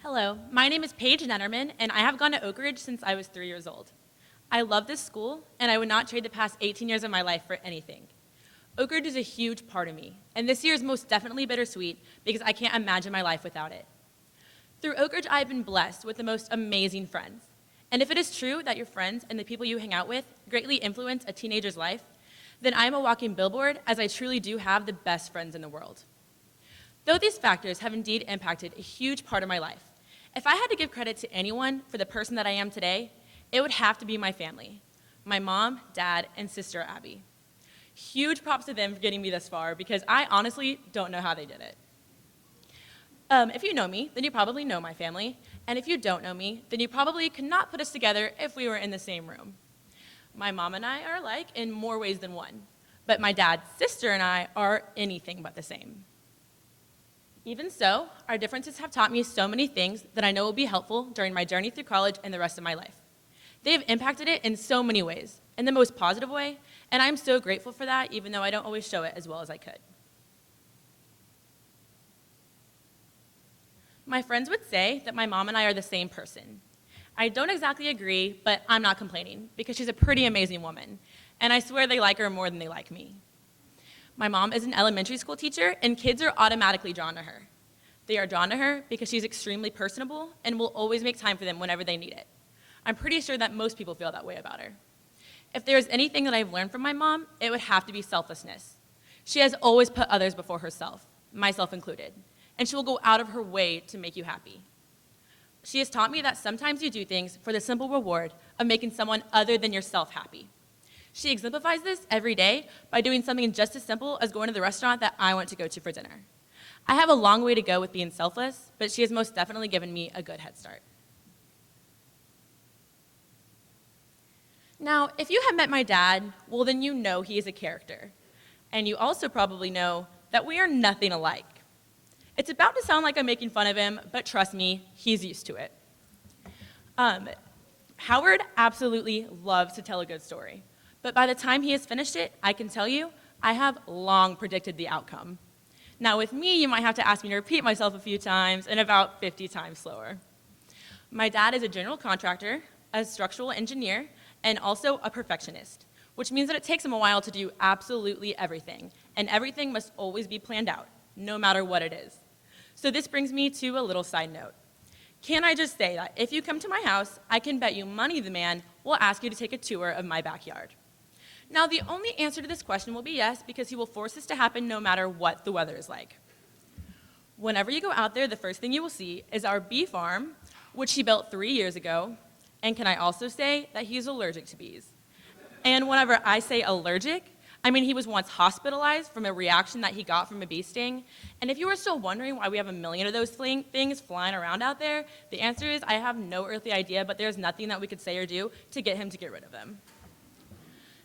Hello, my name is Paige Nedderman, and I have gone to Oakridge since I was 3 years old. I love this school, and I would not trade the past 18 years of my life for anything. Oakridge is a huge part of me, and this year is most definitely bittersweet because I can't imagine my life without it. Through Oakridge, I've been blessed with the most amazing friends. And if it is true that your friends and the people you hang out with greatly influence a teenager's life, then I am a walking billboard, as I truly do have the best friends in the world. Though these factors have indeed impacted a huge part of my life, if I had to give credit to anyone for the person that I am today, it would have to be my family, my mom, dad, and sister, Abby. Huge props to them for getting me this far because I honestly don't know how they did it. If you know me, then you probably know my family, and if you don't know me, then you probably could not put us together if we were in the same room. My mom and I are alike in more ways than one, but my dad's sister and I are anything but the same. Even so, our differences have taught me so many things that I know will be helpful during my journey through college and the rest of my life. They have impacted it in so many ways, in the most positive way, and I'm so grateful for that, even though I don't always show it as well as I could. My friends would say that my mom and I are the same person. I don't exactly agree, but I'm not complaining, because she's a pretty amazing woman, and I swear they like her more than they like me. My mom is an elementary school teacher, and kids are automatically drawn to her. They are drawn to her because she's extremely personable and will always make time for them whenever they need it. I'm pretty sure that most people feel that way about her. If there's anything that I've learned from my mom, it would have to be selflessness. She has always put others before herself, myself included, and she will go out of her way to make you happy. She has taught me that sometimes you do things for the simple reward of making someone other than yourself happy. She exemplifies this every day by doing something just as simple as going to the restaurant that I want to go to for dinner. I have a long way to go with being selfless, but she has most definitely given me a good head start. Now, if you have met my dad, well, then you know he is a character. And you also probably know that we are nothing alike. It's about to sound like I'm making fun of him, but trust me, he's used to it. Howard absolutely loves to tell a good story. But by the time he has finished it, I can tell you, I have long predicted the outcome. Now with me, you might have to ask me to repeat myself a few times and about 50 times slower. My dad is a general contractor, a structural engineer, and also a perfectionist, which means that it takes him a while to do absolutely everything, and everything must always be planned out, no matter what it is. So this brings me to a little side note. Can I just say that if you come to my house, I can bet you money the man will ask you to take a tour of my backyard. Now, the only answer to this question will be yes, because he will force this to happen no matter what the weather is like. Whenever you go out there, the first thing you will see is our bee farm, which he built 3 years ago. And can I also say that he's allergic to bees? And whenever I say allergic, I mean he was once hospitalized from a reaction that he got from a bee sting. And if you are still wondering why we have a million of those things flying around out there, the answer is I have no earthly idea, but there's nothing that we could say or do to get him to get rid of them.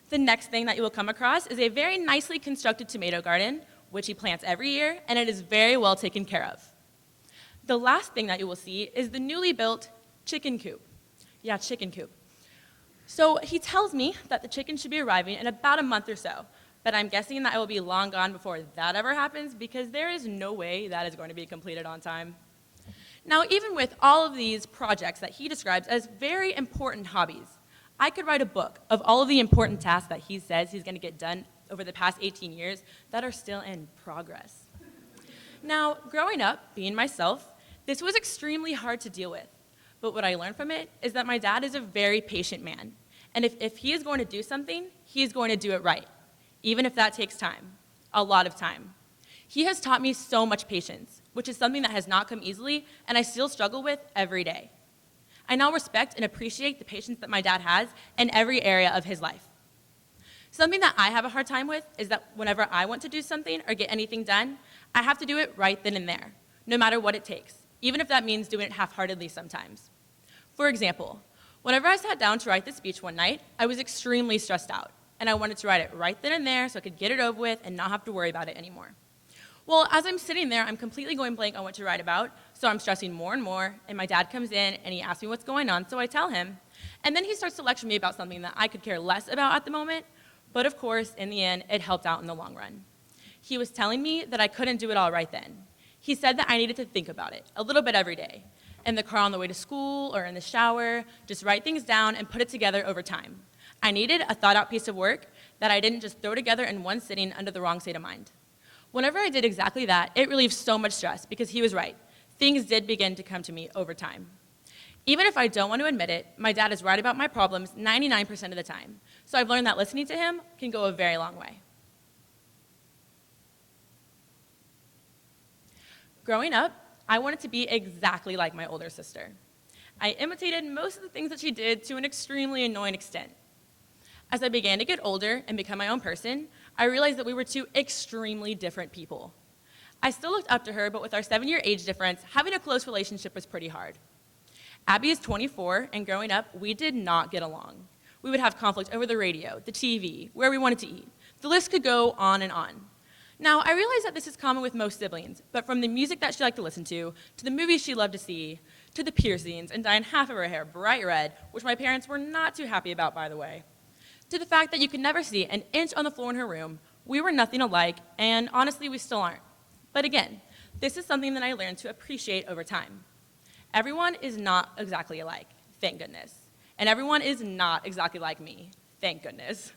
The next thing that you will come across is a very nicely constructed tomato garden, which he plants every year, and it is very well taken care of. The last thing that you will see is the newly built chicken coop. Yeah, chicken coop. So he tells me that the chickens should be arriving in about a month or so, but I'm guessing that it will be long gone before that ever happens because there is no way that is going to be completed on time. Now, even with all of these projects that he describes as very important hobbies, I could write a book of all of the important tasks that he says he's going to get done over the past 18 years that are still in progress. Now, growing up, being myself, this was extremely hard to deal with. But what I learned from it is that my dad is a very patient man. And if he is going to do something, he's going to do it right, even if that takes time, a lot of time. He has taught me so much patience, which is something that has not come easily and I still struggle with every day. I now respect and appreciate the patience that my dad has in every area of his life. Something that I have a hard time with is that whenever I want to do something or get anything done, I have to do it right then and there, no matter what it takes, even if that means doing it half-heartedly sometimes. For example, whenever I sat down to write this speech one night, I was extremely stressed out, and I wanted to write it right then and there so I could get it over with and not have to worry about it anymore. Well, as I'm sitting there, I'm completely going blank on what to write about, so I'm stressing more and more, and my dad comes in and he asks me what's going on, so I tell him. And then he starts to lecture me about something that I could care less about at the moment, but of course, in the end, it helped out in the long run. He was telling me that I couldn't do it all right then. He said that I needed to think about it a little bit every day. In the car on the way to school or in the shower, just write things down and put it together over time. I needed a thought-out piece of work that I didn't just throw together in one sitting under the wrong state of mind. Whenever I did exactly that, it relieved so much stress because he was right. Things did begin to come to me over time. Even if I don't want to admit it, my dad is right about my problems 99% of the time. So I've learned that listening to him can go a very long way. Growing up, I wanted to be exactly like my older sister. I imitated most of the things that she did to an extremely annoying extent. As I began to get older and become my own person, I realized that we were two extremely different people. I still looked up to her, but with our 7-year age difference, having a close relationship was pretty hard. Abby is 24, and growing up, we did not get along. We would have conflict over the radio, the TV, where we wanted to eat. The list could go on and on. Now, I realize that this is common with most siblings, but from the music that she liked to listen to the movies she loved to see, to the piercings and dyeing half of her hair bright red, which my parents were not too happy about, by the way, to the fact that you could never see an inch on the floor in her room, we were nothing alike, and honestly, we still aren't. But again, this is something that I learned to appreciate over time. Everyone is not exactly alike, thank goodness. And everyone is not exactly like me, thank goodness.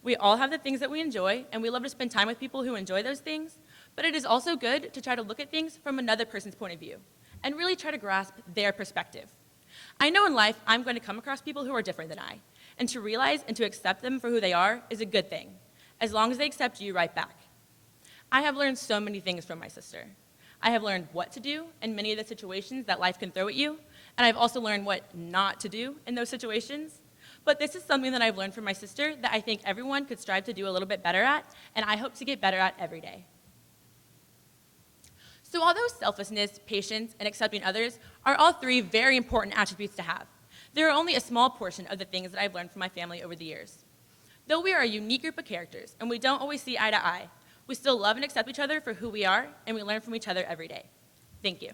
We all have the things that we enjoy, and we love to spend time with people who enjoy those things, but it is also good to try to look at things from another person's point of view and really try to grasp their perspective. I know in life I'm going to come across people who are different than I, and to realize and to accept them for who they are is a good thing, as long as they accept you right back. I have learned so many things from my sister. I have learned what to do in many of the situations that life can throw at you, and I've also learned what not to do in those situations. But this is something that I've learned from my sister that I think everyone could strive to do a little bit better at, and I hope to get better at every day. So although selflessness, patience, and accepting others are all three very important attributes to have, there are only a small portion of the things that I've learned from my family over the years. Though we are a unique group of characters, and we don't always see eye to eye, we still love and accept each other for who we are, and we learn from each other every day. Thank you.